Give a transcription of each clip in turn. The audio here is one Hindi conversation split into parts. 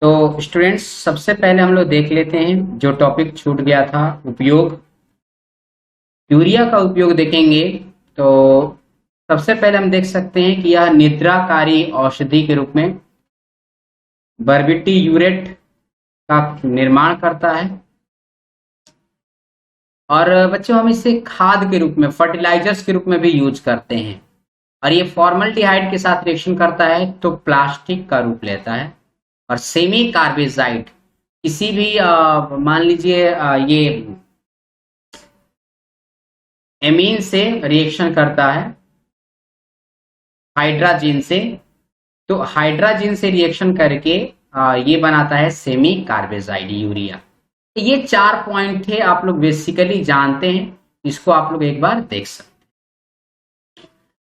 तो स्टूडेंट्स, सबसे पहले हम लोग देख लेते हैं जो टॉपिक छूट गया था, उपयोग। यूरिया का उपयोग देखेंगे। तो सबसे पहले हम देख सकते हैं कि यह निद्राकारी औषधि के रूप में बर्बिट्यूरेट का निर्माण करता है। और बच्चों, हम इसे खाद के रूप में, फर्टिलाइजर्स के रूप में भी यूज करते हैं। और ये फॉर्मल्डिहाइड के साथ रिएक्शन करता है तो प्लास्टिक का रूप लेता है। और सेमी कार्बेजाइड किसी भी मान लीजिए ये एमीन से रिएक्शन करता है हाइड्राजीन से, तो हाइड्राजीन से रिएक्शन करके ये बनाता है सेमी कार्बेजाइड यूरिया। ये 4 पॉइंट थे, आप लोग बेसिकली जानते हैं, इसको आप लोग एक बार देख सकते हैं।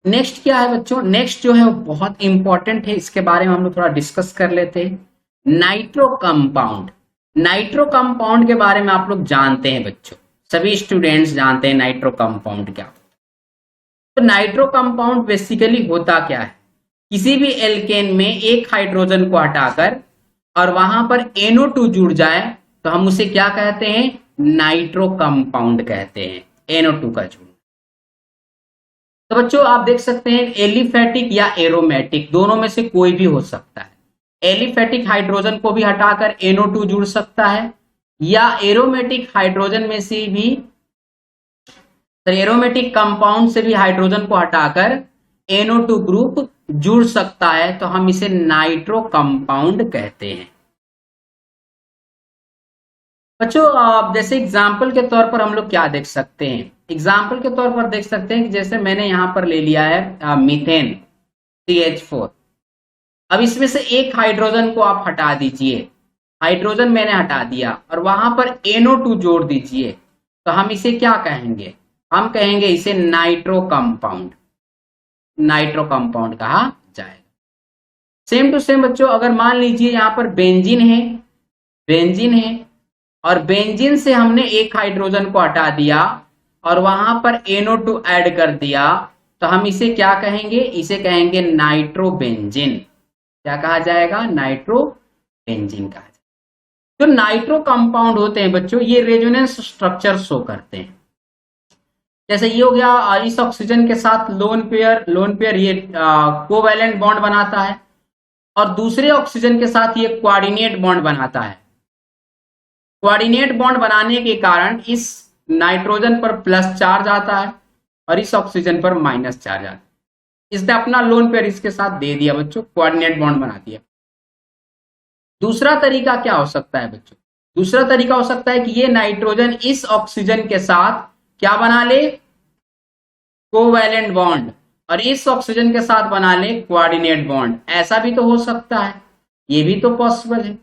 नेक्स्ट क्या है बच्चों? नेक्स्ट जो है वो बहुत इंपॉर्टेंट है, इसके बारे में हम लोग थोड़ा डिस्कस कर लेते हैं। Nitro compound. नाइट्रो कंपाउंड के बारे में आप लोग जानते हैं बच्चों, सभी स्टूडेंट्स जानते हैं नाइट्रो कंपाउंड क्या। तो नाइट्रो कंपाउंड बेसिकली होता क्या है? किसी भी एल्केन में एक हाइड्रोजन को हटाकर और वहां पर NO2 जुड़ जाए तो हम उसे क्या कहते हैं? नाइट्रो कंपाउंड कहते हैं, NO2 का जुड़। तो बच्चों आप देख सकते हैं एलिफेटिक या एरोमेटिक, दोनों में से कोई भी हो सकता है। एलिफेटिक हाइड्रोजन को भी हटाकर NO2 जुड़ सकता है, या एरोमेटिक हाइड्रोजन में से भी, एरोमेटिक कंपाउंड से भी हाइड्रोजन को हटाकर NO2 ग्रुप जुड़ सकता है, तो हम इसे नाइट्रो कंपाउंड कहते हैं। बच्चों जैसे एग्जाम्पल के तौर पर हम लोग क्या देख सकते हैं? एग्जाम्पल के तौर पर देख सकते हैं कि जैसे मैंने यहां पर ले लिया है मीथेन CH4। अब इसमें से एक हाइड्रोजन को आप हटा दीजिए, हाइड्रोजन मैंने हटा दिया और वहां पर NO2 जोड़ दीजिए, तो हम इसे क्या कहेंगे? हम कहेंगे इसे नाइट्रो कंपाउंड, नाइट्रो कंपाउंड कहा जाएगा। सेम टू सेम बच्चों, अगर मान लीजिए यहां पर बेंजीन है, बेंजीन है और बेंजीन से हमने एक हाइड्रोजन को हटा दिया और वहां पर NO2 ऐड कर दिया, तो हम इसे क्या कहेंगे? इसे कहेंगे नाइट्रोबेंजीन। क्या कहा जाएगा? नाइट्रोबेंजीन कहा जाएगा। जो नाइट्रो कंपाउंड होते हैं बच्चों, ये रेजोनेंस स्ट्रक्चर शो करते हैं। जैसे ये हो गया, इस ऑक्सीजन के साथ लोन पेयर ये कोवैलेंट बॉन्ड बनाता है और दूसरे ऑक्सीजन के साथ ये कोऑर्डिनेट बॉन्ड बनाता है। कोऑर्डिनेट बॉन्ड बनाने के कारण इस नाइट्रोजन पर प्लस चार्ज आता है और इस ऑक्सीजन पर माइनस चार्ज आता है। इसने अपना लोन पेयर इसके साथ दे दिया बच्चों, कोऑर्डिनेट बॉन्ड बना दिया। दूसरा तरीका क्या हो सकता है बच्चों? दूसरा तरीका हो सकता है कि ये नाइट्रोजन इस ऑक्सीजन के साथ क्या बना ले? कोवैलेंट बॉन्ड, और इस ऑक्सीजन के साथ बना ले कोऑर्डिनेट बॉन्ड। ऐसा भी तो हो सकता है, ये भी तो पॉसिबल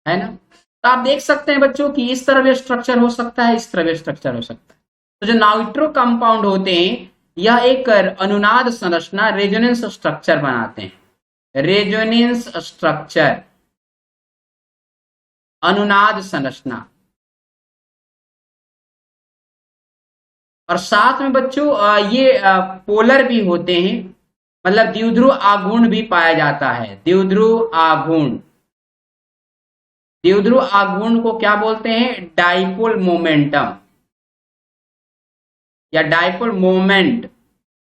है ना? तो आप देख सकते हैं बच्चों कि इस तरह भी स्ट्रक्चर हो सकता है, इस तरह भी स्ट्रक्चर हो सकता है। तो जो नाइट्रो कंपाउंड होते हैं, यह एक अनुनाद संरचना, रेजोनेंस स्ट्रक्चर बनाते हैं। रेजोनेंस स्ट्रक्चर, अनुनाद संरचना। और साथ में बच्चों ये पोलर भी होते हैं, मतलब द्विध्रुव आघूर्ण भी पाया जाता है। द्विध्रुव आघूर्ण, द्विध्रुव आघूर्ण को क्या बोलते हैं? डाइपोल मोमेंटम या डाइपोल मोमेंट।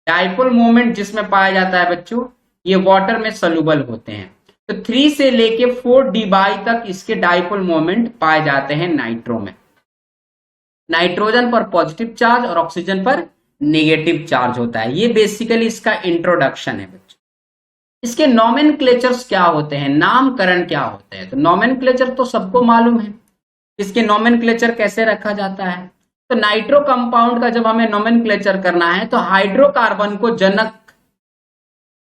डाइपोल मोमेंट जिसमें पाया जाता है बच्चों, ये वाटर में सॉल्युबल होते हैं। तो 3 से लेके 4 dBi तक इसके डाइपोल मोमेंट पाए जाते हैं नाइट्रो में। नाइट्रोजन पर पॉजिटिव चार्ज और ऑक्सीजन पर नेगेटिव चार्ज होता है। ये बेसिकली इसका इंट्रोडक्शन है बच्चों। इसके नॉमेनक्लेचर्स क्या होते हैं, नामकरण क्या होते हैं? तो नॉमेनक्लेचर तो सबको मालूम है, इसके नॉमेनक्लेचर कैसे रखा जाता है। तो नाइट्रो कंपाउंड का जब हमें नॉमेनक्लेचर करना है तो हाइड्रोकार्बन को जनक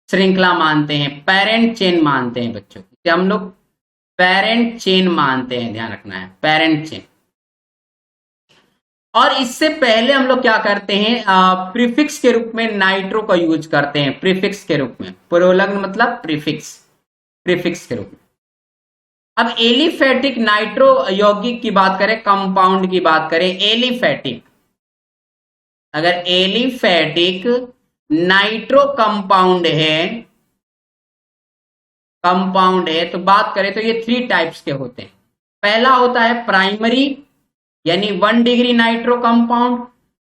श्रृंखला मानते हैं, पेरेंट चेन मानते हैं बच्चों। हम लोग पेरेंट चेन मानते हैं, ध्यान रखना है, पेरेंट चेन। और इससे पहले हम लोग क्या करते हैं? प्रीफिक्स के रूप में नाइट्रो का यूज करते हैं, प्रीफिक्स के रूप में। प्रोलग्न मतलब प्रीफिक्स, प्रीफिक्स के रूप में। अब एलिफेटिक नाइट्रो यौगिक की बात करें, कंपाउंड की बात करें, एलिफेटिक, अगर एलिफेटिक नाइट्रो कंपाउंड है कंपाउंड है, तो बात करें तो ये 3 टाइप्स के होते हैं। पहला होता है प्राइमरी यानी 1 डिग्री नाइट्रो कंपाउंड,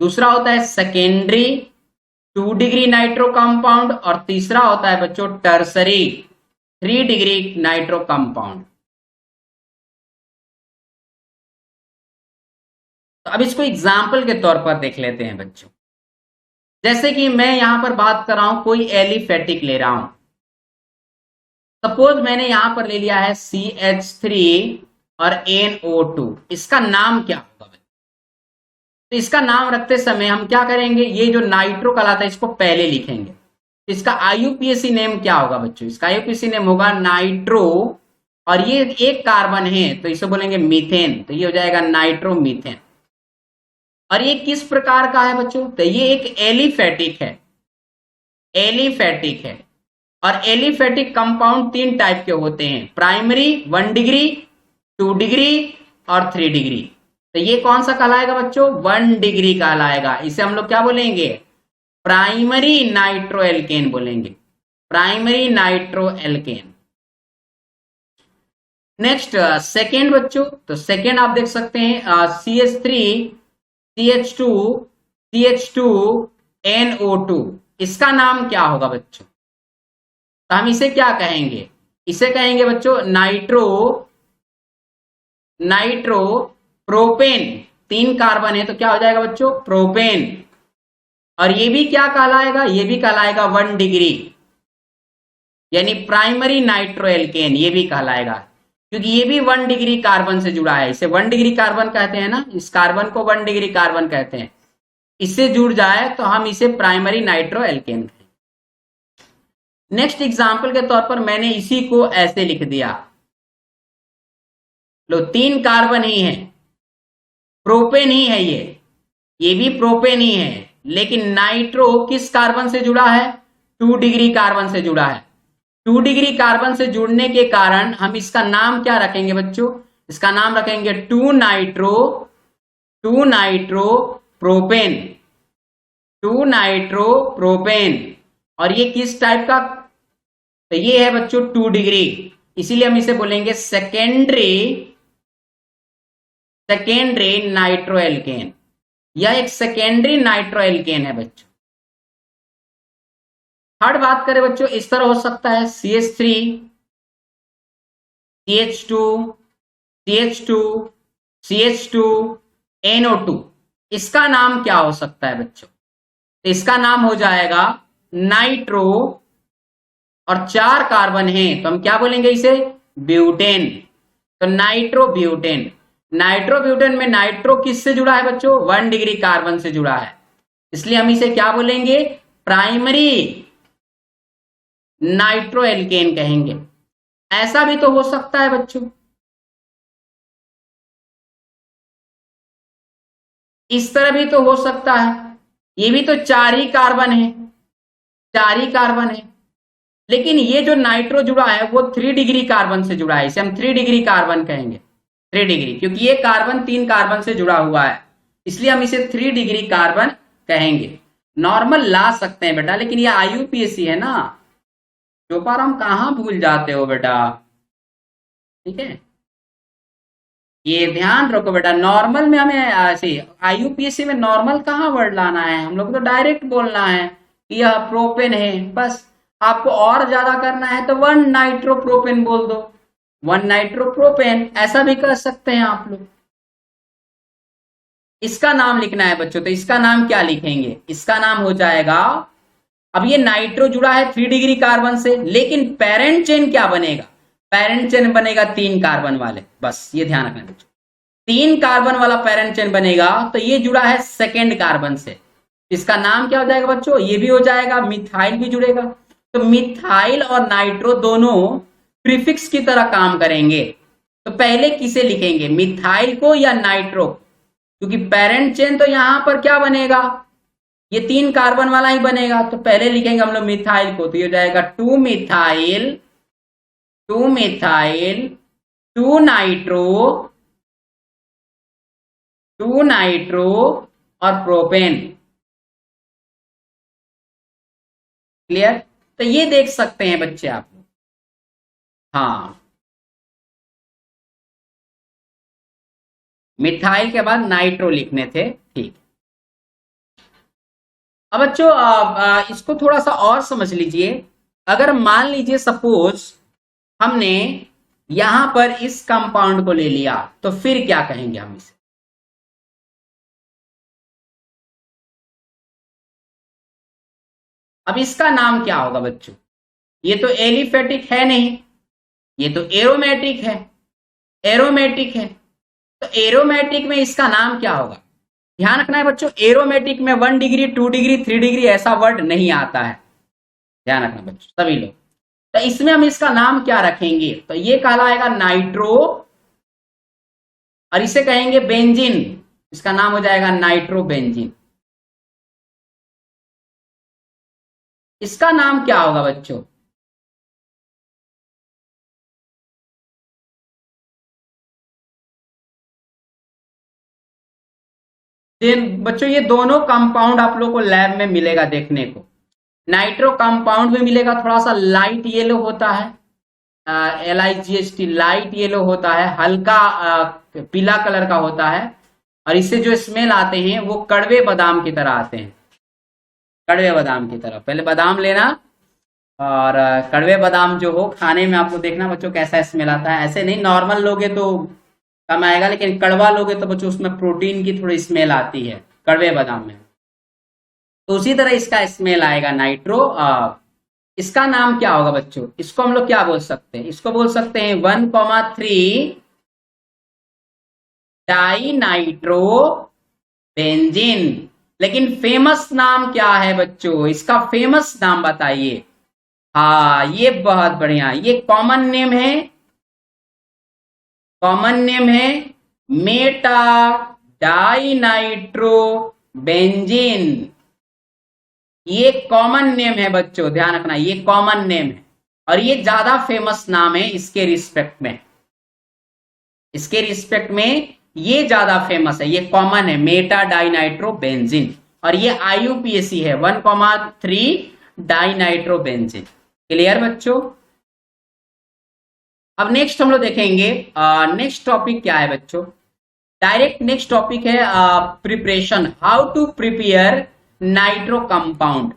दूसरा होता है सेकेंडरी 2 डिग्री नाइट्रो कंपाउंड, और तीसरा होता है बच्चों टर्सरी 3 डिग्री नाइट्रो कंपाउंड। तो अब इसको एग्जाम्पल के तौर पर देख लेते हैं बच्चों। जैसे कि मैं यहां पर बात कर रहा हूं, कोई एलिफेटिक ले रहा हूं। सपोज मैंने यहां पर ले लिया है CH3 और NO2। इसका नाम क्या होगा? तो इसका नाम रखते समय हम क्या करेंगे, ये जो नाइट्रो कहलाता है इसको पहले लिखेंगे। इसका IUPAC नेम क्या होगा बच्चों? इसका IUPAC नेम होगा नाइट्रो, और ये एक कार्बन है तो इसे बोलेंगे मीथेन, तो ये हो जाएगा नाइट्रो मीथेन। और ये किस प्रकार का है बच्चों? तो ये एक एलिफेटिक है, एलिफेटिक है। और एलिफेटिक कंपाउंड 3 टाइप के होते हैं, प्राइमरी 1 डिग्री 2 डिग्री और 3 डिग्री। तो ये कौन सा कहलाएगा बच्चों? 1 डिग्री कहलाएगा। इसे हम लोग क्या बोलेंगे? प्राइमरी नाइट्रो एल्केन बोलेंगे, primary nitro alkene. Next second बच्चों, तो सेकेंड आप देख सकते हैं CH3 CH2 CH2 NO2। इसका नाम क्या होगा बच्चों? तो हम इसे क्या कहेंगे? इसे कहेंगे बच्चों नाइट्रो नाइट्रो प्रोपेन। 3 कार्बन है तो क्या हो जाएगा बच्चों? प्रोपेन। और ये भी क्या कहलाएगा? ये भी कहलाएगा 1 डिग्री यानी प्राइमरी नाइट्रो एल्केन, ये भी कहलाएगा, क्योंकि ये भी 1 डिग्री कार्बन से जुड़ा है। इसे 1 डिग्री कार्बन कहते हैं ना, इस कार्बन को 1 डिग्री कार्बन कहते हैं। इससे जुड़ जाए तो हम इसे प्राइमरी नाइट्रो एल्केन कहें। नेक्स्ट एग्जाम्पल के तौर पर मैंने इसी को ऐसे लिख दिया, लो 3 कार्बन ही है, प्रोपेन ही है, ये भी प्रोपेन ही है, लेकिन नाइट्रो किस कार्बन से जुड़ा है? 2 डिग्री कार्बन से जुड़ा है। 2 डिग्री कार्बन से जुड़ने के कारण हम इसका नाम क्या रखेंगे बच्चों? इसका नाम रखेंगे 2 नाइट्रो प्रोपेन, 2 नाइट्रो प्रोपेन। और ये किस टाइप का? तो ये है बच्चों 2 डिग्री, इसीलिए हम इसे बोलेंगे सेकेंडरी नाइट्रो एल्केन। यह एक सेकेंडरी नाइट्रो एल्केन है बच्चों। थर्ड बात करें बच्चों, इस तरह हो सकता है CH3 CH2 NO2। इसका नाम क्या हो सकता है बच्चों? इसका नाम हो जाएगा नाइट्रो, और 4 कार्बन है तो हम क्या बोलेंगे इसे? ब्यूटेन। तो नाइट्रो ब्यूटेन। नाइट्रो ब्यूटेन में नाइट्रो किससे जुड़ा है बच्चों? 1 डिग्री कार्बन से जुड़ा है, इसलिए हम इसे क्या बोलेंगे? प्राइमरी नाइट्रो एल्केन कहेंगे। ऐसा भी तो हो सकता है बच्चों, इस तरह भी तो हो सकता है। ये भी तो 4 ही कार्बन है, 4 ही कार्बन है, लेकिन ये जो नाइट्रो जुड़ा है वो 3 डिग्री कार्बन से जुड़ा है, इसे हम 3 डिग्री कार्बन कहेंगे। 3 डिग्री, क्योंकि ये कार्बन 3 कार्बन से जुड़ा हुआ है, इसलिए हम इसे 3 डिग्री कार्बन कहेंगे। नॉर्मल ला सकते हैं बेटा, लेकिन ये IUPAC है ना, जो पर हम कहां भूल जाते हो बेटा, ठीक है? ये ध्यान रखो बेटा, नॉर्मल में हमें ऐसे IUPAC में नॉर्मल कहाँ वर्ड लाना है, हम लोग तो डायरेक्ट बोलना है कि यह प्रोपेन है बस। आपको और ज्यादा करना है तो 1 नाइट्रो प्रोपेन बोल दो, 1 नाइट्रो प्रोपेन, ऐसा भी कर सकते हैं आप लोग। इसका नाम लिखना है बच्चों, तो इसका नाम क्या लिखेंगे? इसका नाम हो जाएगा, अब ये नाइट्रो जुड़ा है 3 डिग्री कार्बन से, लेकिन पेरेंट चेन क्या बनेगा? पेरेंट चेन बनेगा 3 कार्बन वाले, बस ये ध्यान रखना बच्चों, 3 कार्बन वाला पेरेंट चेन बनेगा। तो ये जुड़ा है सेकेंड कार्बन से, इसका नाम क्या हो जाएगा बच्चों? ये भी हो जाएगा, मिथाइल भी जुड़ेगा। तो मिथाइल और नाइट्रो दोनों प्रीफिक्स की तरह काम करेंगे। तो पहले किसे लिखेंगे, मिथाइल को या नाइट्रो? क्योंकि पेरेंट चेन तो यहां पर क्या बनेगा, ये 3 कार्बन वाला ही बनेगा, तो पहले लिखेंगे हम लोग मिथाइल को, तो ये हो जाएगा 2 मिथाइल 2 नाइट्रो और प्रोपेन। क्लियर? तो ये देख सकते हैं बच्चे आप, हाँ, मिथाइल के बाद नाइट्रो लिखने थे, ठीक। अब बच्चों इसको थोड़ा सा और समझ लीजिए। अगर मान लीजिए सपोज हमने यहां पर इस कंपाउंड को ले लिया, तो फिर क्या कहेंगे हम इसे? अब इसका नाम क्या होगा बच्चों? ये तो एलिफेटिक है नहीं, ये तो एरोमेटिक है। एरोमेटिक है, तो एरोमेटिक में इसका नाम क्या होगा? ध्यान रखना है बच्चों, एरोमेटिक में 1 डिग्री 2 डिग्री 3 डिग्री ऐसा वर्ड नहीं आता है। ध्यान रखना बच्चों सभी लोग। तो इसमें हम इसका नाम क्या रखेंगे? तो ये कहलाएगा नाइट्रो, और इसे कहेंगे बेंजीन। इसका नाम हो जाएगा नाइट्रो बेंजीन। इसका नाम क्या होगा बच्चों? बच्चों ये दोनों कंपाउंड आप लोग को लैब में मिलेगा देखने को। नाइट्रो कंपाउंड में मिलेगा, थोड़ा सा लाइट येलो होता है, LIGHT लाइट येलो होता है, हल्का पीला कलर का होता है। और इससे जो स्मेल आते हैं वो कड़वे बादाम की तरह आते हैं, कड़वे बादाम की तरह। पहले बादाम लेना, और कड़वे बादाम जो हो खाने में आपको देखना बच्चों कैसा स्मेल आता है। ऐसे नहीं नॉर्मल लोगे तो कम आएगा, लेकिन कड़वा लोगे तो बच्चों उसमें प्रोटीन की थोड़ी स्मेल आती है कड़वे बादाम में। तो उसी तरह इसका स्मेल आएगा नाइट्रो। इसका नाम क्या होगा बच्चों? इसको हम लोग क्या बोल सकते हैं? इसको बोल सकते हैं 1,3 डाई नाइट्रो बेंजीन। लेकिन फेमस नाम क्या है बच्चों? इसका फेमस नाम बताइए। हाँ, ये बहुत बढ़िया, ये कॉमन नेम है, कॉमन नेम है मेटा डाई नाइट्रो बेंजीन। ये कॉमन नेम है बच्चों, ध्यान रखना, ये कॉमन नेम है और ये ज्यादा फेमस नाम है इसके रिस्पेक्ट में। इसके रिस्पेक्ट में ये ज्यादा फेमस है, ये कॉमन है मेटा डाइनाइट्रो बेंजीन। और ये IUPAC है 1,3 डाइनाइट्रो बेंजीन। क्लियर बच्चों? अब नेक्स्ट हम लोग देखेंगे, नेक्स्ट टॉपिक क्या है बच्चों? डायरेक्ट नेक्स्ट टॉपिक है preparation, how to prepare nitro compound.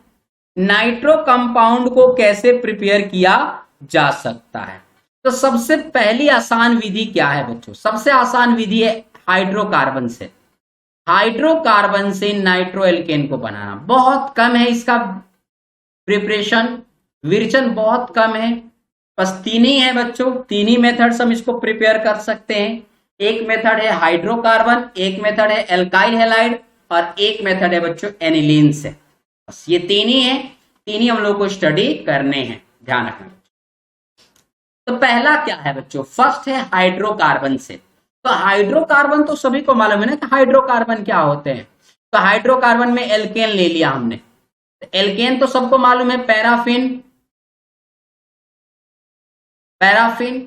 Nitro compound को कैसे प्रिपेयर किया जा सकता है? तो सबसे पहली आसान विधि क्या है बच्चों? सबसे आसान विधि है हाइड्रोकार्बन से। हाइड्रोकार्बन से नाइट्रो एल्केन को बनाना। बहुत कम है इसका प्रिपरेशन, विरचन बहुत कम है, बस 3 ही है बच्चों। 3 ही मेथड हम इसको प्रिपेयर कर सकते हैं। एक मेथड है हाइड्रोकार्बन, एक मेथड है एल्काइल हैलाइड, और एक मेथड है बच्चों एनिलीन से। बस ये 3 ही है, 3 ही हम लोग को स्टडी करने हैं, ध्यान रखना। तो पहला क्या है बच्चों? फर्स्ट है हाइड्रोकार्बन से। तो हाइड्रोकार्बन तो सभी को मालूम है ना कि हाइड्रोकार्बन क्या होते हैं। तो हाइड्रोकार्बन में एल्केन ले लिया हमने। तो एल्केन तो सबको मालूम है, पैराफिन, पैराफिन।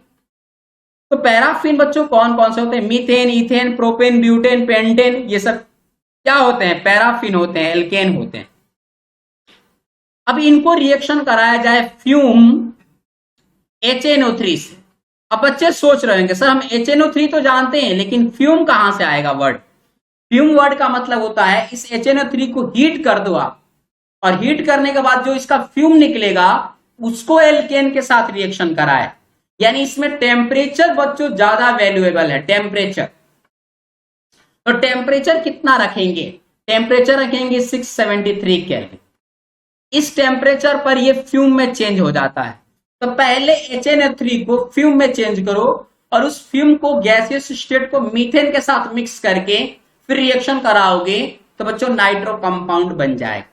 तो पैराफिन बच्चों कौन कौन से होते हैं? Methane, ethane, propane, butane, pentane, ये सब क्या होते हैं? पैराफिन होते हैं, एल्केन होते हैं। अब इनको रिएक्शन कराया जाए फ्यूम HNO3 से। अब बच्चे सोच रहे होंगे सर हम HNO3 तो जानते हैं, लेकिन फ्यूम कहां से आएगा वर्ड? फ्यूम वर्ड का मतलब होता है इस HNO3 को हीट कर दो आप, और हीट करने के बाद जो इसका फ्यूम निकलेगा उसको एल्केन के साथ रिएक्शन कराए। यानी इसमें टेम्परेचर बच्चों ज्यादा वैल्यूएबल है, टेम्परेचर। तो टेम्परेचर कितना रखेंगे? टेम्परेचर रखेंगे 673 केल्विन। इस टेम्परेचर पर ये फ्यूम में चेंज हो जाता है। तो पहले HNO3 को फ्यूम में चेंज करो, और उस फ्यूम को गैसियस स्टेट को मीथेन के साथ मिक्स करके फिर रिएक्शन कराओगे तो बच्चों नाइट्रो कंपाउंड बन जाएगा।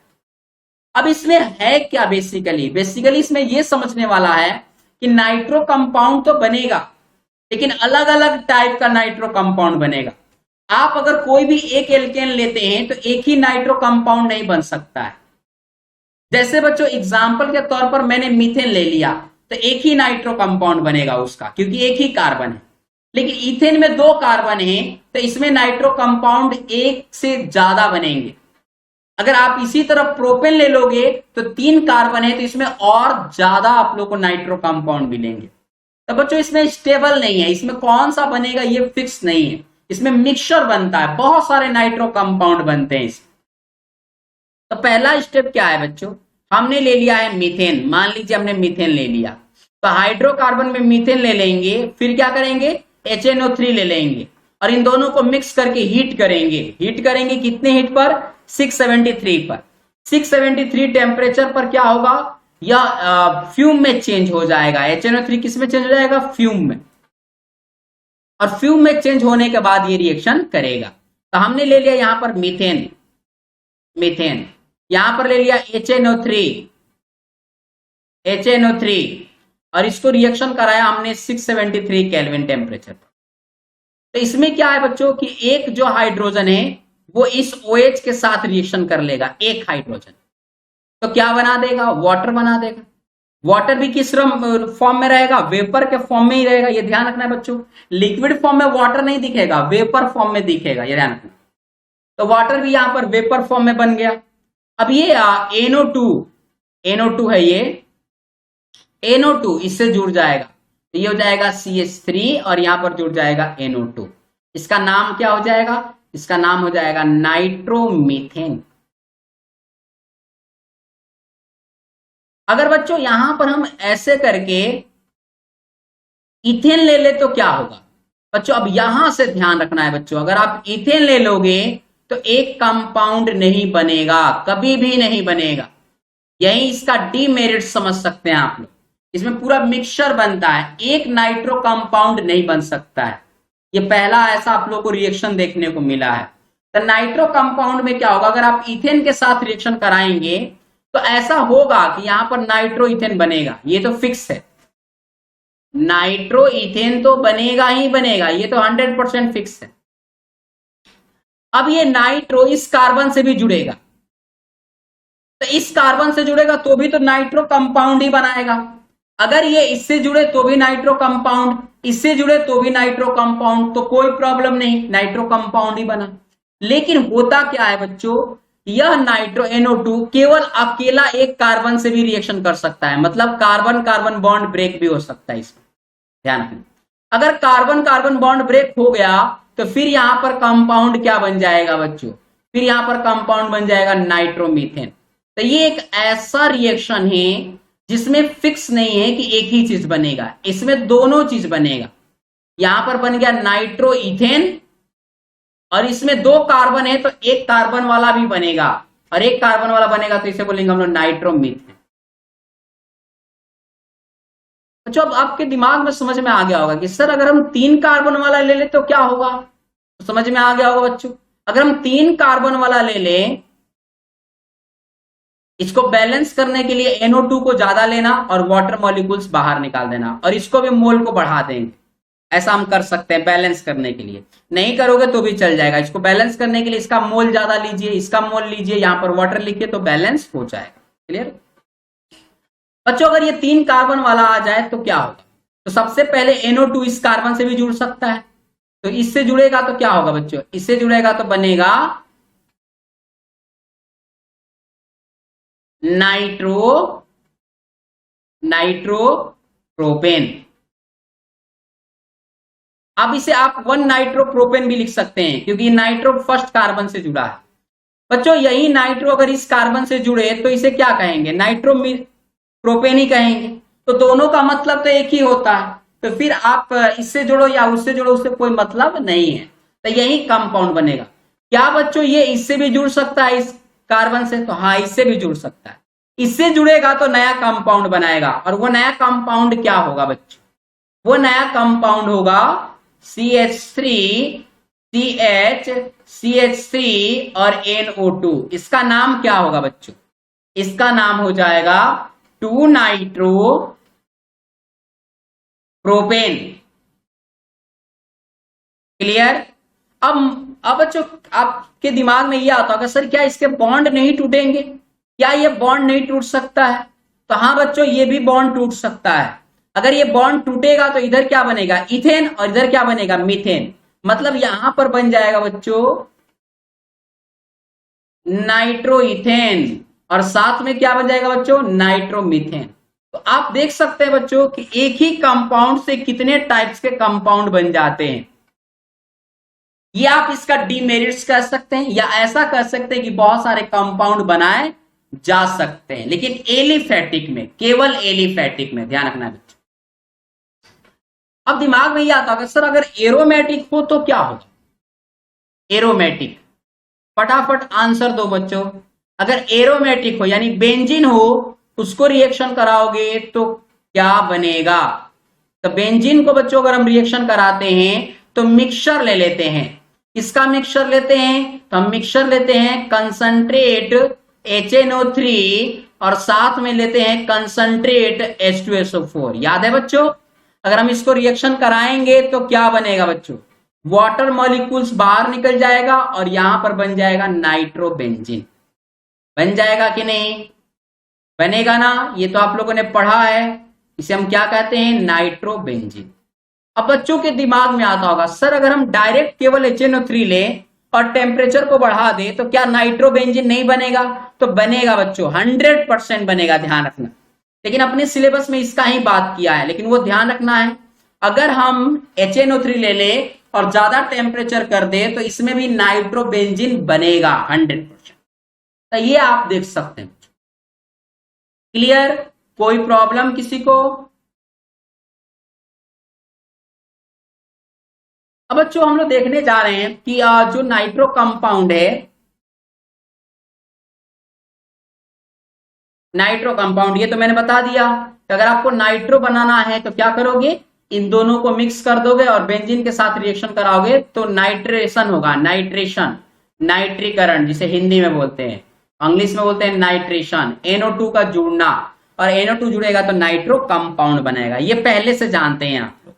अब इसमें है क्या बेसिकली? बेसिकली इसमें यह समझने वाला है कि नाइट्रो कंपाउंड तो बनेगा, लेकिन अलग अलग टाइप का नाइट्रो कंपाउंड बनेगा। आप अगर कोई भी एक एल्केन लेते हैं तो एक ही नाइट्रो कंपाउंड नहीं बन सकता है। जैसे बच्चों एग्जाम्पल के तौर पर मैंने मीथेन ले लिया, तो एक ही नाइट्रो कंपाउंड बनेगा उसका, क्योंकि एक ही कार्बन है। लेकिन इथेन में 2 कार्बन है, तो इसमें नाइट्रो कंपाउंड 1 से ज्यादा बनेंगे। अगर आप इसी तरह प्रोपेन ले लोगे तो 3 कार्बन है, तो इसमें और ज्यादा आप लोग को नाइट्रो कंपाउंड मिलेंगे। तो बच्चों इसमें स्टेबल नहीं है, इसमें कौन सा बनेगा ये फिक्स नहीं है, इसमें मिक्सचर बनता है, बहुत सारे नाइट्रो कंपाउंड बनते हैं इसमें। तो पहला स्टेप क्या है बच्चों, हमने ले लिया है मीथेन, मान लीजिए हमने मीथेन ले लिया, तो हाइड्रोकार्बन में मीथेन ले लेंगे, फिर क्या करेंगे HNO3 ले लेंगे और इन दोनों को मिक्स करके हीट करेंगे। हीट करेंगे कितने हीट पर, 673 पर। 673 टेम्परेचर पर क्या होगा, यह फ्यूम में चेंज हो जाएगा। HNO3 किस में चेंज हो जाएगा, फ्यूम में, और फ्यूम में चेंज होने के बाद ये रिएक्शन करेगा। तो हमने ले लिया यहां पर मीथेन, मीथेन यहां पर ले लिया HNO3 और इसको रिएक्शन कराया हमने 673 केल्विन टेम्परेचर पर। तो इसमें क्या है बच्चों कि एक जो हाइड्रोजन है वो इस OH के साथ रिएक्शन कर लेगा, एक हाइड्रोजन, तो क्या बना देगा, वाटर बना देगा। वाटर भी किस फॉर्म में रहेगा, वेपर के फॉर्म में ही रहेगा, ये ध्यान रखना है बच्चों। लिक्विड फॉर्म में वाटर नहीं दिखेगा, वेपर फॉर्म में दिखेगा, ये ध्यान रखना। तो वाटर भी यहां पर वेपर फॉर्म में बन गया। अब ये NO2 है, ये NO2 इससे जुड़ जाएगा, तो ये हो जाएगा CH3 और यहां पर जुड़ जाएगा NO2। इसका नाम क्या हो जाएगा, इसका नाम हो जाएगा नाइट्रोमीथेन। अगर बच्चों यहां पर हम ऐसे करके इथेन ले ले तो क्या होगा बच्चों, अब यहां से ध्यान रखना है बच्चों, अगर आप इथेन ले लोगे तो एक कंपाउंड नहीं बनेगा, कभी भी नहीं बनेगा। यही इसका डीमेरिट समझ सकते हैं आप लोग। इसमें पूरा मिक्सचर बनता है, एक नाइट्रो कंपाउंड नहीं बन सकता है। ये पहला ऐसा आप लोग को रिएक्शन देखने को मिला है। तो नाइट्रो कंपाउंड में क्या होगा, अगर आप इथेन के साथ रिएक्शन कराएंगे तो ऐसा होगा कि यहां पर नाइट्रो इथेन बनेगा, ये तो फिक्स है। नाइट्रो इथेन तो बनेगा ही बनेगा, ये तो 100% फिक्स है। अब ये नाइट्रो इस कार्बन से भी जुड़ेगा, तो इस कार्बन से जुड़ेगा तो भी तो नाइट्रो कंपाउंड ही बनाएगा। अगर ये इससे जुड़े तो भी नाइट्रो कंपाउंड, इससे जुड़े तो भी नाइट्रो कंपाउंड, तो कोई प्रॉब्लम नहीं, नाइट्रो कंपाउंड ही बना। लेकिन होता क्या है बच्चों, यह नाइट्रो NO2 केवल अकेला एक कार्बन से भी रिएक्शन कर सकता है, मतलब कार्बन कार्बन बॉन्ड ब्रेक भी हो सकता है इसमें, ध्यान रखना। अगर कार्बन कार्बन बॉन्ड ब्रेक हो गया तो फिर यहां पर कंपाउंड क्या बन जाएगा बच्चों, फिर यहां पर कंपाउंड बन जाएगा नाइट्रोमीथेन। तो ये एक ऐसा रिएक्शन है जिसमें फिक्स नहीं है कि एक ही चीज बनेगा, इसमें दोनों चीज बनेगा। यहां पर बन गया नाइट्रो इथेन और इसमें दो कार्बन है तो एक कार्बन वाला भी बनेगा, और एक कार्बन वाला बनेगा तो इसे बोलेंगे हम लोग नाइट्रोमीथेन। अच्छा, अब आपके दिमाग में समझ में आ गया होगा कि सर अगर हम 3 कार्बन वाला ले ले तो क्या होगा, तो समझ में आ गया होगा बच्चों। अगर हम 3 कार्बन वाला ले लें, इसको बैलेंस करने के लिए NO2 को ज्यादा लेना और वाटर मॉलिक्यूल्स बाहर निकाल देना, और इसको भी मोल को बढ़ा देंगे। ऐसा हम कर सकते हैं बैलेंस करने के लिए, नहीं करोगे तो भी चल जाएगा। इसको बैलेंस करने के लिए इसका मोल ज्यादा लीजिए, इसका मोल लीजिए, यहां पर वाटर लिखिए तो बैलेंस हो जाएगा। क्लियर बच्चों, अगर ये 3 कार्बन वाला आ जाए तो क्या होगा, तो सबसे पहले NO2 इस कार्बन से भी जुड़ सकता है, तो इससे जुड़ेगा तो क्या होगा बच्चों, इससे जुड़ेगा तो बनेगा नाइट्रोप्रोपेन। अब इसे आप 1 नाइट्रोप्रोपेन भी लिख सकते हैं क्योंकि नाइट्रो फर्स्ट कार्बन से जुड़ा है। बच्चों यही नाइट्रो अगर इस कार्बन से जुड़े तो इसे क्या कहेंगे, नाइट्रोप्रोपेन ही कहेंगे। तो दोनों का मतलब तो एक ही होता है, तो फिर आप इससे जुड़ो या उससे जुड़ो, उससे कोई मतलब नहीं है, तो यही कंपाउंड बनेगा। क्या बच्चों ये इससे भी जुड़ सकता है इस कार्बन से, तो हाँ इससे भी जुड़ सकता है। इससे जुड़ेगा तो नया कंपाउंड बनाएगा, और वो नया कंपाउंड क्या होगा बच्चों, वो नया कंपाउंड होगा CH3 और NO2। इसका नाम क्या होगा बच्चों, इसका नाम हो जाएगा 2 नाइट्रोप्रोपेन। क्लियर। अब बच्चों आपके दिमाग में यह आता होगा सर क्या इसके बॉन्ड नहीं टूटेंगे, क्या ये बॉन्ड नहीं टूट सकता है, तो हाँ बच्चों ये भी बॉन्ड टूट सकता है। अगर ये बॉन्ड टूटेगा तो इधर क्या बनेगा, इथेन, और इधर क्या बनेगा, मीथेन। मतलब यहां पर बन जाएगा बच्चों नाइट्रो इथेन, और साथ में क्या बन जाएगा बच्चों, नाइट्रोमीथेन। तो आप देख सकते हैं बच्चों कि एक ही कंपाउंड से कितने टाइप्स के कंपाउंड बन जाते हैं। ये आप इसका डीमेरिट्स कह सकते हैं या ऐसा कह सकते हैं कि बहुत सारे कंपाउंड बनाए जा सकते हैं, लेकिन एलिफेटिक में, केवल एलिफेटिक में, ध्यान रखना बच्चों। अब दिमाग में ये आता होगा सर अगर एरोमेटिक हो तो क्या होगा? एरोमेटिक, फटाफट आंसर दो बच्चों। अगर एरोमेटिक हो यानी बेंजीन हो, उसको रिएक्शन कराओगे तो क्या बनेगा? तो बेंजीन को बच्चों अगर हम रिएक्शन कराते हैं तो मिक्सचर ले लेते हैं। किसका मिक्सचर लेते हैं? तो हम मिक्सचर लेते हैं कंसंट्रेट HNO3 और साथ में लेते हैं कंसंट्रेट H2SO4। याद है बच्चों? अगर हम इसको रिएक्शन कराएंगे तो क्या बनेगा बच्चों? वाटर मॉलिक्यूल्स बाहर निकल जाएगा और यहां पर बन जाएगा नाइट्रोबेंजीन। बन जाएगा कि नहीं? बनेगा ना? ये तो आप लोगों ने पढ़ा है। इसे हम क्या कहते हैं? नाइट्रोबेंजीन। अब बच्चों के दिमाग में आता होगा सर अगर हम डायरेक्ट केवल HNO3 लें और टेम्परेचर को बढ़ा दें तो क्या नाइट्रोबेंजीन नहीं बनेगा? तो बनेगा बच्चों, 100% बनेगा, ध्यान रखना। लेकिन अपने सिलेबस में इसका ही बात किया है, लेकिन वो ध्यान रखना है अगर हम HNO3 ले ले और ज्यादा टेम्परेचर कर दे तो इसमें भी नाइट्रोबेंजीन बनेगा 100%। तो ये आप देख सकते हैं। क्लियर? कोई प्रॉब्लम किसी को? अब बच्चों हम लोग देखने जा रहे हैं कि जो नाइट्रो कंपाउंड है, नाइट्रो कंपाउंड, ये तो मैंने बता दिया कि अगर आपको नाइट्रो बनाना है तो क्या करोगे? इन दोनों को मिक्स कर दोगे और बेंजीन के साथ रिएक्शन कराओगे तो नाइट्रेशन होगा, नाइट्रेशन, नाइट्रीकरण जिसे हिंदी में बोलते हैं, इंग्लिश में बोलते हैं नाइट्रेशन। NO2 का जुड़ना, और NO2 जुड़ेगा तो नाइट्रो कंपाउंड बनेगा। ये पहले से जानते हैं आप लोग।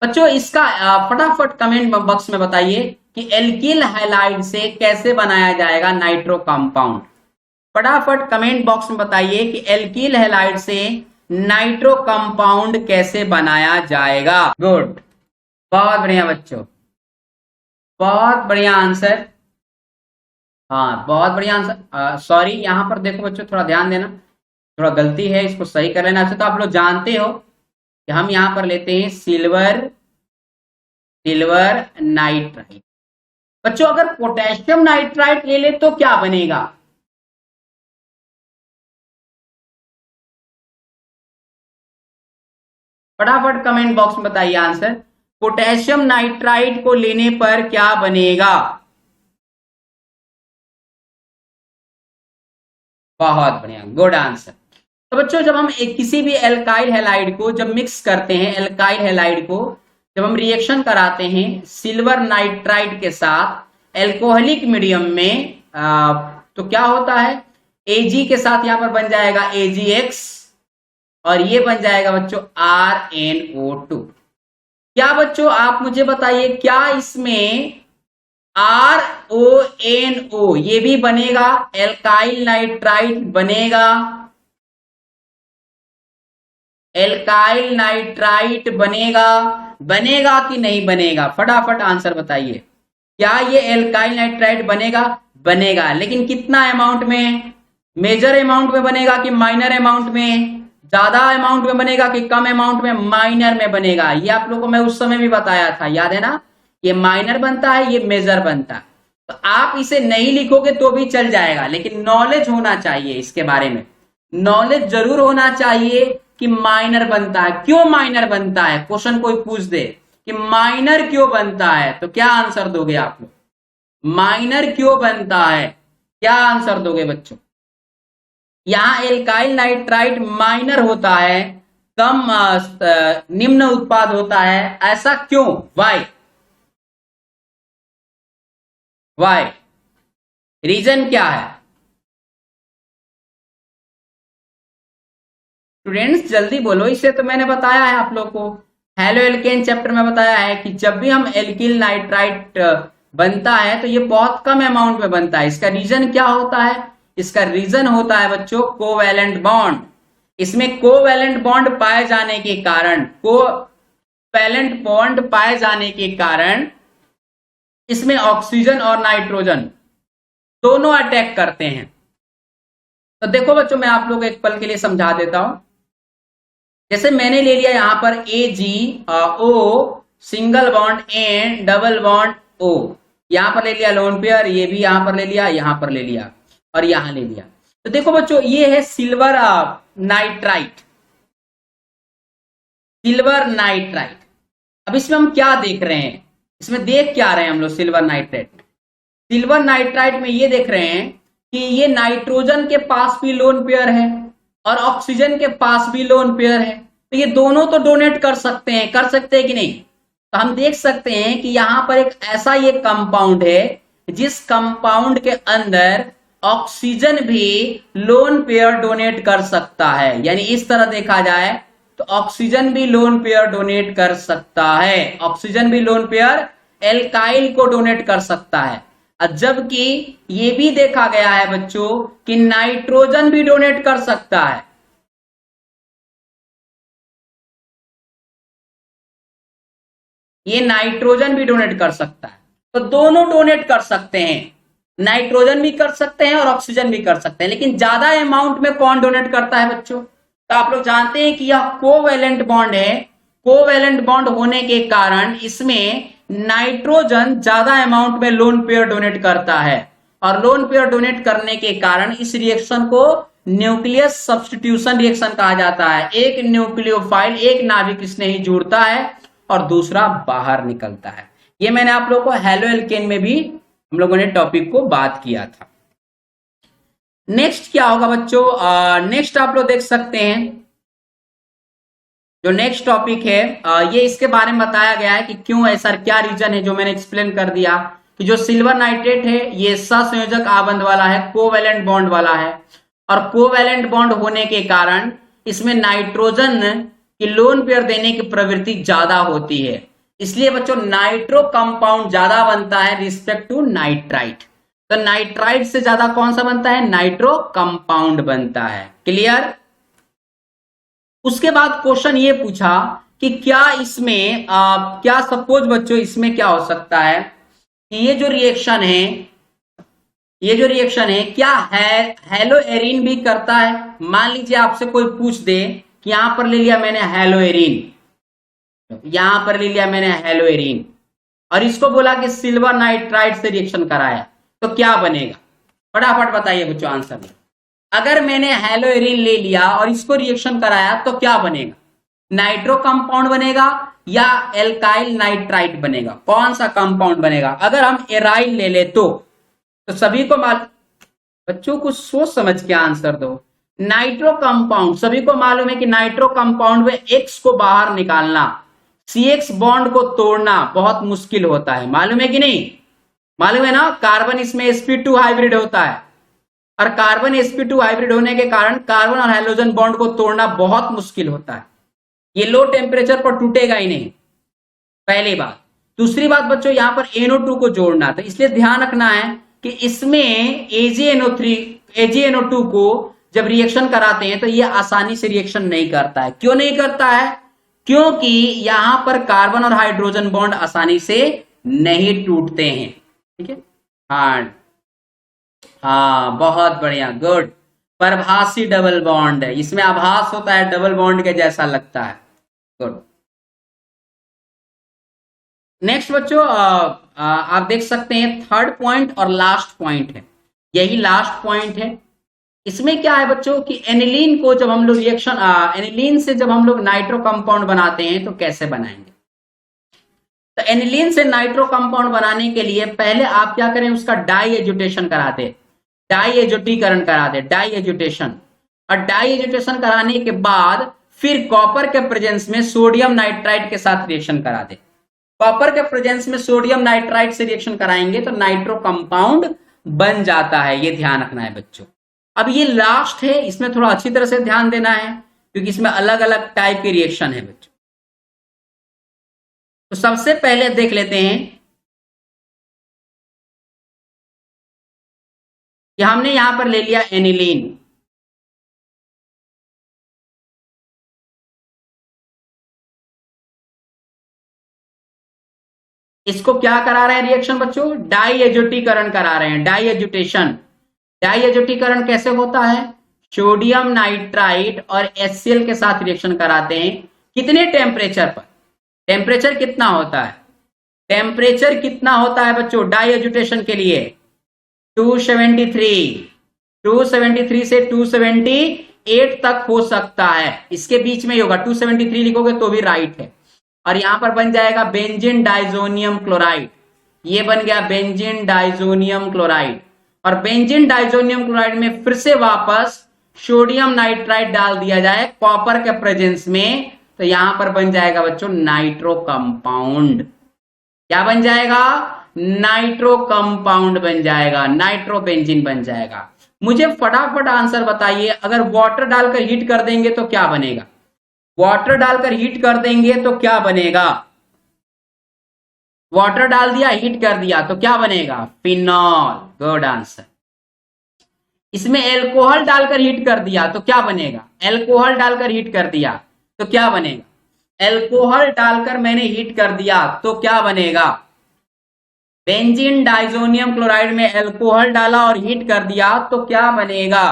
बच्चों इसका फटाफट कमेंट बॉक्स में बताइए कि एल्किल हैलाइड से कैसे बनाया जाएगा नाइट्रो कंपाउंड। फटाफट कमेंट बॉक्स में बताइए कि एल्किल हैलाइड से नाइट्रो कंपाउंड कैसे बनाया जाएगा। गुड, बहुत बढ़िया बच्चों, बहुत बढ़िया आंसर। हाँ बहुत बढ़िया आंसर। सॉरी, यहां पर देखो बच्चों, थोड़ा ध्यान देना, थोड़ा गलती है, इसको सही कर लेना। अच्छा तो आप लोग जानते हो कि हम यहां पर लेते हैं सिल्वर नाइट्राइड। बच्चों अगर पोटेशियम नाइट्राइड ले ले तो क्या बनेगा? फटाफट कमेंट बॉक्स में बताइए आंसर। पोटेशियम नाइट्राइड को लेने पर क्या बनेगा? बहुत बढ़िया, गुड आंसर। तो बच्चों जब हम किसी भी एल्काइल हैलाइड को जब मिक्स करते हैं, एल्काइल हैलाइड को जब हम रिएक्शन कराते हैं सिल्वर नाइट्राइड के साथ एल्कोहलिक मीडियम में, तो क्या होता है? Ag के साथ यहां पर बन जाएगा AgX और ये बन जाएगा बच्चों RnO2। क्या बच्चों आप मुझे बताइए, क्या इसमें RONO ये भी बनेगा? एल्काइल नाइट्राइड बनेगा? एल्काइल नाइट्राइट बनेगा? बनेगा कि नहीं बनेगा? फटाफट आंसर बताइए। क्या ये एल्काइल नाइट्राइट बनेगा? बनेगा, लेकिन कितना अमाउंट में? मेजर अमाउंट में बनेगा कि माइनर अमाउंट में? ज्यादा अमाउंट में बनेगा कि कम अमाउंट में? माइनर में बनेगा। ये आप लोगों को मैं उस समय भी बताया था, याद है ना? ये माइनर बनता है, ये मेजर बनता है। तो आप इसे नहीं लिखोगे तो भी चल जाएगा, लेकिन नॉलेज होना चाहिए इसके बारे में, नॉलेज जरूर होना चाहिए कि माइनर बनता है। क्यों माइनर बनता है? क्वेश्चन कोई पूछ दे कि माइनर क्यों बनता है, तो क्या आंसर दोगे आप लोग? माइनर क्यों बनता है, क्या आंसर दोगे बच्चों? यहां एल्काइल नाइट्राइट माइनर होता है, कम निम्न उत्पाद होता है, ऐसा क्यों? वाई रीजन क्या है? स्टूडेंट्स जल्दी बोलो, इसे तो मैंने बताया है आप लोग को, हेलो एल्केन चैप्टर में बताया है कि जब भी हम एल्किल नाइट्राइट बनता है तो ये बहुत कम अमाउंट में बनता है। इसका रीजन क्या होता है? इसका रीजन होता है बच्चों कोवैलेंट बॉन्ड। इसमें कोवैलेंट बॉन्ड पाए जाने के कारण, कोवैलेंट बॉन्ड पाए जाने के कारण इसमें ऑक्सीजन और नाइट्रोजन दोनों अटैक करते हैं। तो देखो बच्चों, मैं आप लोगों को एक पल के लिए समझा देता हूं। जैसे मैंने ले लिया यहां पर AgO single bond N double bond O, यहां पर ले लिया लोन पेयर, ये भी यहां पर ले लिया, यहां पर ले लिया और यहां ले लिया। तो देखो बच्चों, ये है सिल्वर नाइट्राइट, सिल्वर नाइट्राइट। अब इसमें हम क्या देख रहे हैं, इसमें देख क्या रहे हैं हम लोग सिल्वर नाइट्राइट में? सिल्वर नाइट्राइट में ये देख रहे हैं कि ये नाइट्रोजन के पास भी लोन पेयर है और ऑक्सीजन के पास भी लोन पेयर है, तो ये दोनों तो डोनेट कर सकते हैं, कर सकते हैं कि नहीं? तो हम देख सकते हैं कि यहां पर एक ऐसा ये कंपाउंड है जिस कंपाउंड के अंदर ऑक्सीजन भी लोन पेयर डोनेट कर सकता है। यानी इस तरह देखा जाए तो ऑक्सीजन भी लोन पेयर डोनेट कर सकता है, ऑक्सीजन भी लोन पेयर एल्काइल को डोनेट कर सकता है। जबकि ये भी देखा गया है बच्चों कि नाइट्रोजन भी डोनेट कर सकता है। ये नाइट्रोजन भी डोनेट कर सकता है, तो दोनों डोनेट कर सकते हैं, नाइट्रोजन भी कर सकते हैं और ऑक्सीजन भी कर सकते हैं। लेकिन ज्यादा अमाउंट में कौन डोनेट करता है बच्चों? तो आप लोग जानते हैं कि यह कोवैलेंट बॉन्ड है, कोवैलेंट बॉन्ड होने के कारण इसमें नाइट्रोजन ज्यादा अमाउंट में लोन पेयर डोनेट करता है, और लोन पेयर डोनेट करने के कारण इस रिएक्शन को न्यूक्लियस सब्स्टिट्यूशन रिएक्शन कहा जाता है। एक न्यूक्लियोफाइल, एक नाभिक इसने ही जुड़ता है और दूसरा बाहर निकलता है। ये मैंने आप लोगों को हेलो एल्केन में भी हम लोगों ने टॉपिक को बात किया था। नेक्स्ट क्या होगा बच्चों? नेक्स्ट आप लोग देख सकते हैं जो नेक्स्ट टॉपिक है, ये इसके बारे में बताया गया है कि क्यों ऐसा, क्या रीजन है, जो मैंने एक्सप्लेन कर दिया कि जो सिल्वर नाइट्रेट है ये सहसंयोजक आबंध वाला है, कोवैलेंट बॉन्ड वाला है, और कोवैलेंट बॉन्ड होने के कारण इसमें नाइट्रोजन की लोन पेयर देने की प्रवृत्ति ज्यादा होती है। इसलिए बच्चों नाइट्रो कंपाउंड ज्यादा बनता है रिस्पेक्ट टू नाइट्राइट। तो नाइट्राइट से ज्यादा कौन सा बनता है? नाइट्रो कंपाउंड बनता है। क्लियर? उसके बाद क्वेश्चन ये पूछा कि क्या इसमें क्या सपोज बच्चों इसमें क्या हो सकता है कि ये जो रिएक्शन है, ये जो रिएक्शन है क्या है हेलो एरीन भी करता है? मान लीजिए आपसे कोई पूछ दे कि यहां पर ले लिया मैंने हेलो एरीन, यहां पर ले लिया मैंने हेलो एरीन और इसको बोला कि सिल्वर नाइट्राइट से रिएक्शन कराया, तो क्या बनेगा? फटाफट बताइए बच्चों आंसर में। अगर मैंने हेलो एरीन ले लिया और इसको रिएक्शन कराया तो क्या बनेगा? नाइट्रो कंपाउंड बनेगा या एल्काइल नाइट्राइट बनेगा? कौन सा कंपाउंड बनेगा? अगर हम एराइल ले ले तो सभी को बच्चों को सोच समझ के आंसर दो। नाइट्रो कंपाउंड, सभी को मालूम है कि नाइट्रो कंपाउंड में एक्स को बाहर निकालना, CX बॉन्ड को तोड़ना बहुत मुश्किल होता है, मालूम है कि नहीं? मालूम है ना? कार्बन इसमें sp2 हाइब्रिड होता है और कार्बन sp2 हाइब्रिड होने के कारण कार्बन और हाइड्रोजन बॉन्ड को तोड़ना बहुत मुश्किल होता है। ये लो टेम्परेचर पर टूटेगा ही नहीं, पहली बात। दूसरी बात बच्चों, यहां पर NO2 को जोड़ना, तो इसलिए ध्यान रखना है कि इसमें AgNO2 को जब रिएक्शन कराते हैं तो ये आसानी से रिएक्शन नहीं करता है। क्यों नहीं करता है? क्योंकि यहां पर कार्बन और हाइड्रोजन बॉन्ड आसानी से नहीं टूटते हैं। ठीक है, हाँ बहुत बढ़िया, गुड। परभासी डबल बॉन्ड है, इसमें आभास होता है डबल बॉन्ड के जैसा लगता है, गुड। नेक्स्ट बच्चों आप देख सकते हैं थर्ड पॉइंट और लास्ट पॉइंट है, यही लास्ट पॉइंट है। इसमें क्या है बच्चों कि एनिलीन को जब हम लोग रिएक्शन एनिलीन से जब हम लोग नाइट्रो कंपाउंड बनाते हैं तो कैसे बनाएंगे? तो एनिलीन से नाइट्रो कंपाउंड बनाने के लिए पहले आप क्या करें, उसका डाई एजुटेशन कराते, डाई एजुटीकरण कराते, डाई एजुटेशन, और डाई एजुटेशन कराने के बाद फिर कॉपर के प्रेजेंस में सोडियम नाइट्राइट के साथ रिएक्शन कराते। कॉपर के प्रेजेंस में सोडियम नाइट्राइट से रिएक्शन कराएंगे तो नाइट्रो कंपाउंड बन जाता है, ये ध्यान रखना है बच्चों। अब ये लास्ट है, इसमें थोड़ा अच्छी तरह से ध्यान देना है क्योंकि इसमें अलग अलग टाइप के रिएक्शन है बच्चों। तो सबसे पहले देख लेते हैं कि हमने यहां पर ले लिया एनिलीन, इसको क्या करा रहे हैं रिएक्शन बच्चों? डाई एजुटीकरण करा रहे हैं, डाई एजुटेशन। डाई एजुटीकरण कैसे होता है? सोडियम नाइट्राइट और HCl के साथ रिएक्शन कराते हैं, कितने टेम्परेचर पर? टेम्परेचर कितना होता है? टेम्परेचर कितना होता है बच्चों डाई एजुटेशन के लिए? 273 से 278 तक हो सकता है, इसके बीच में ही होगा। 273 लिखोगे तो भी राइट है। और यहां पर बन जाएगा बेंजीन डाइजोनियम क्लोराइड, ये बन गया बेंजीन डाइजोनियम क्लोराइड। और बेंजीन डाइजोनियम क्लोराइड में फिर से वापस सोडियम नाइट्राइट डाल दिया जाए कॉपर के प्रेजेंस में, तो यहां पर बन जाएगा बच्चों नाइट्रो कंपाउंड। क्या बन जाएगा? नाइट्रो कंपाउंड बन जाएगा, नाइट्रो बेंजीन बन जाएगा। मुझे फटाफट आंसर बताइए, अगर वाटर डालकर हीट कर देंगे तो क्या बनेगा? वाटर डालकर हीट कर देंगे तो क्या बनेगा? वाटर डाल दिया, हीट कर दिया तो क्या बनेगा? फिनॉल। Good answer. इसमें एल्कोहल डालकर हीट कर दिया तो क्या बनेगा? एल्कोहल डालकर हीट कर दिया तो क्या बनेगा? एल्कोहल डालकर मैंने हीट कर दिया तो क्या बनेगा? बेंजीन डाइजोनियम क्लोराइड में एल्कोहल डाला और हीट कर दिया तो क्या बनेगा?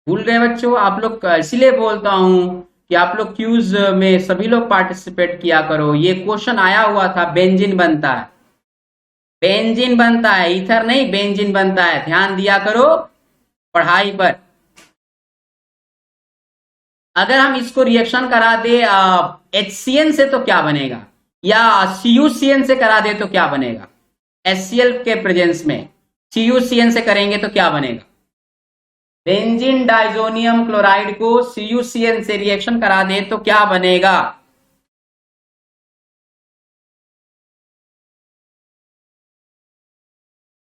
भूल गए बच्चों आप लोग? इसलिए बोलता हूं कि आप लोग क्यूज में सभी लोग पार्टिसिपेट किया करो। ये क्वेश्चन आया हुआ था, बेंजीन बनता है, बेंजीन बनता है, ईथर नहीं बेंजीन बनता है। ध्यान दिया करो पढ़ाई पर। अगर हम इसको रिएक्शन करा दे HCN से तो क्या बनेगा, या CuCN से करा दे तो क्या बनेगा? HCl के प्रेजेंस में CuCN से करेंगे तो क्या बनेगा? बेंजीन डाइजोनियम क्लोराइड को CuCN से रिएक्शन करा दे तो क्या बनेगा?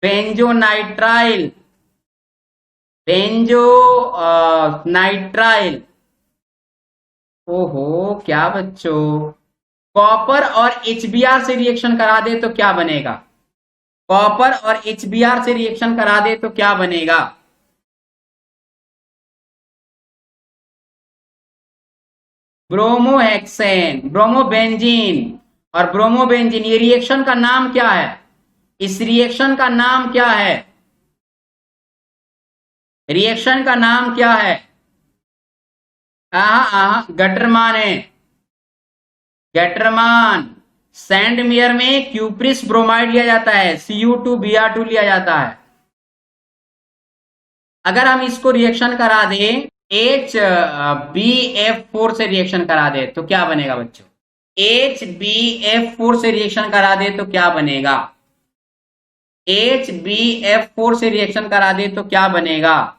बेंजोनाइट्राइल, बेंजो नाइट्राइल। ओहो क्या बच्चों, कॉपर और HBr से रिएक्शन करा दे तो क्या बनेगा? कॉपर और HBr से रिएक्शन करा दे तो क्या बनेगा? ब्रोमोहेक्सेन, ब्रोमोबेंजीन। और ब्रोमोबेंजीन, ये रिएक्शन का नाम क्या है? इस रिएक्शन का नाम क्या है? रिएक्शन का नाम क्या है? गटरमान है, गटरमान। सैंडमेयर में क्यूप्रिस ब्रोमाइड लिया जाता है, Cu2Br2 लिया जाता है। अगर हम इसको रिएक्शन करा दें HbF4 से रिएक्शन करा दे तो क्या बनेगा बच्चों? HbF4 से रिएक्शन करा दे तो क्या बनेगा? HbF4 से रिएक्शन करा दे तो क्या बनेगा?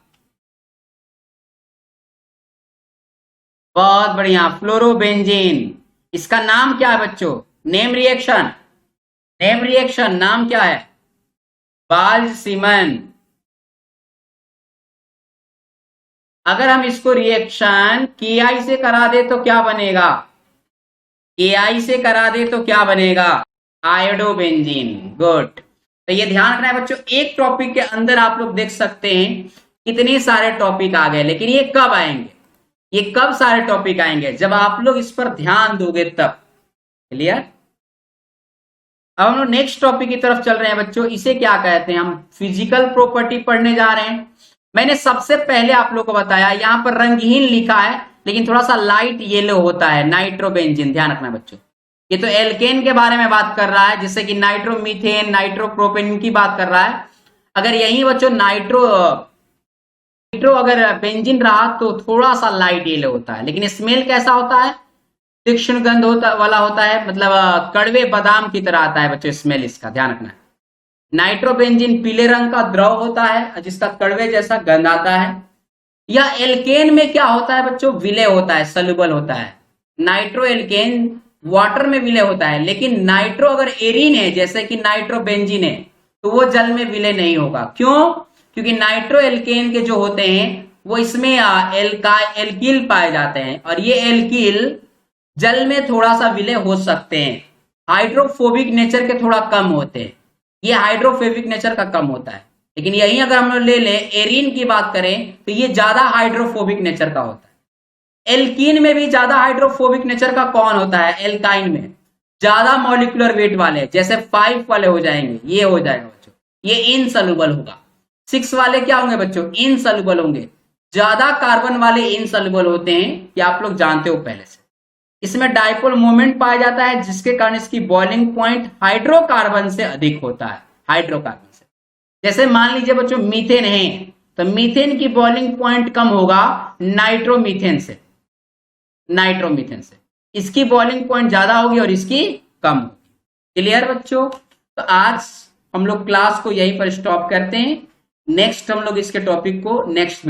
बहुत बढ़िया, फ्लोरोबेंजीन। इसका नाम क्या है बच्चों? नेम रिएक्शन, नेम रिएक्शन नाम क्या है? बाल्ज-सीमन। अगर हम इसको रिएक्शन Ki से करा दे तो क्या बनेगा? Ki से करा दे तो क्या बनेगा? आयोडोबेंजीन। गुड। तो ये ध्यान रखना है बच्चों, एक टॉपिक के अंदर आप लोग देख सकते हैं कितने सारे टॉपिक आ गए, लेकिन ये कब आएंगे? ये कब सारे टॉपिक आएंगे? जब आप लोग इस पर ध्यान दोगे तब। क्लियर? अब हम लोग नेक्स्ट टॉपिक की तरफ चल रहे हैं बच्चों। इसे क्या कहते हैं? हम फिजिकल प्रॉपर्टी पढ़ने जा रहे हैं। मैंने सबसे पहले आप लोग को बताया, यहां पर रंगहीन लिखा है लेकिन थोड़ा सा लाइट येलो होता है, नाइट्रोबेंजीन। ध्यान रखना बच्चों, ये तो एल्केन के बारे में बात कर रहा है, जैसे कि नाइट्रोमीथेन, नाइट्रोप्रोपेन की बात कर रहा है। अगर यही बच्चों नाइट्रो अगर बेंजीन रहा तो थोड़ा सा लाइट येलो होता है, लेकिन स्मेल कैसा होता है? तीक्ष्ण गंध वाला होता है, मतलब कड़वे बादाम की तरह आता है बच्चों स्मेल इसका। ध्यान रखना है। नाइट्रोबेंजीन पीले रंग का द्रव होता है जिसका कड़वे जैसा गंध आता है। या एल्केन में क्या होता है बच्चों? विलय होता है, सॉल्युबल होता है। नाइट्रो एल्केन वाटर में विलय होता है, लेकिन नाइट्रो अगर एरिन है जैसे कि नाइट्रोबेंजीन है तो वो जल में विलय नहीं होगा। क्यों? क्योंकि नाइट्रो एल्केन के जो होते हैं वो इसमें एल्किल पाए जाते हैं, और ये एल्किल जल में थोड़ा सा विलय हो सकते हैं। हाइड्रोफोबिक नेचर के थोड़ा कम होते हैं, ये हाइड्रोफोबिक नेचर का कम होता है। लेकिन यही अगर हम लोग ले लें एरिन की बात करें तो ये ज्यादा हाइड्रोफोबिक नेचर का होता है। एल्कीन में भी ज्यादा हाइड्रोफोबिक नेचर का कौन होता है? एल्काइन में ज्यादा मॉलिक्यूलर वेट वाले, जैसे 5 वाले हो जाएंगे, ये हो जाएगा बच्चों। ये इनसॉल्युबल होगा। 6 वाले क्या होंगे बच्चों, इनसॉल्युबल होंगे। ज्यादा कार्बन वाले इनसॉल्युबल होते हैं, ये आप लोग जानते हो पहले से। इसमें डाइपोल मोमेंट पाया जाता है, जिसके कारण इसकी बॉइलिंग पॉइंट हाइड्रोकार्बन से अधिक होता है, हाइड्रोकार्बन से। जैसे मान लीजिए बच्चों मीथेन है, तो मीथेन की बॉइलिंग पॉइंट कम होगा नाइट्रोमीथेन से, नाइट्रोमीथेन से। इसकी बॉइलिंग पॉइंट ज्यादा होगी और इसकी कम होगी। क्लियर बच्चों? तो आज हम लोग क्लास को यहीं पर स्टॉप करते हैं। नेक्स्ट हम लोग इसके टॉपिक को नेक्स्ट वीडियो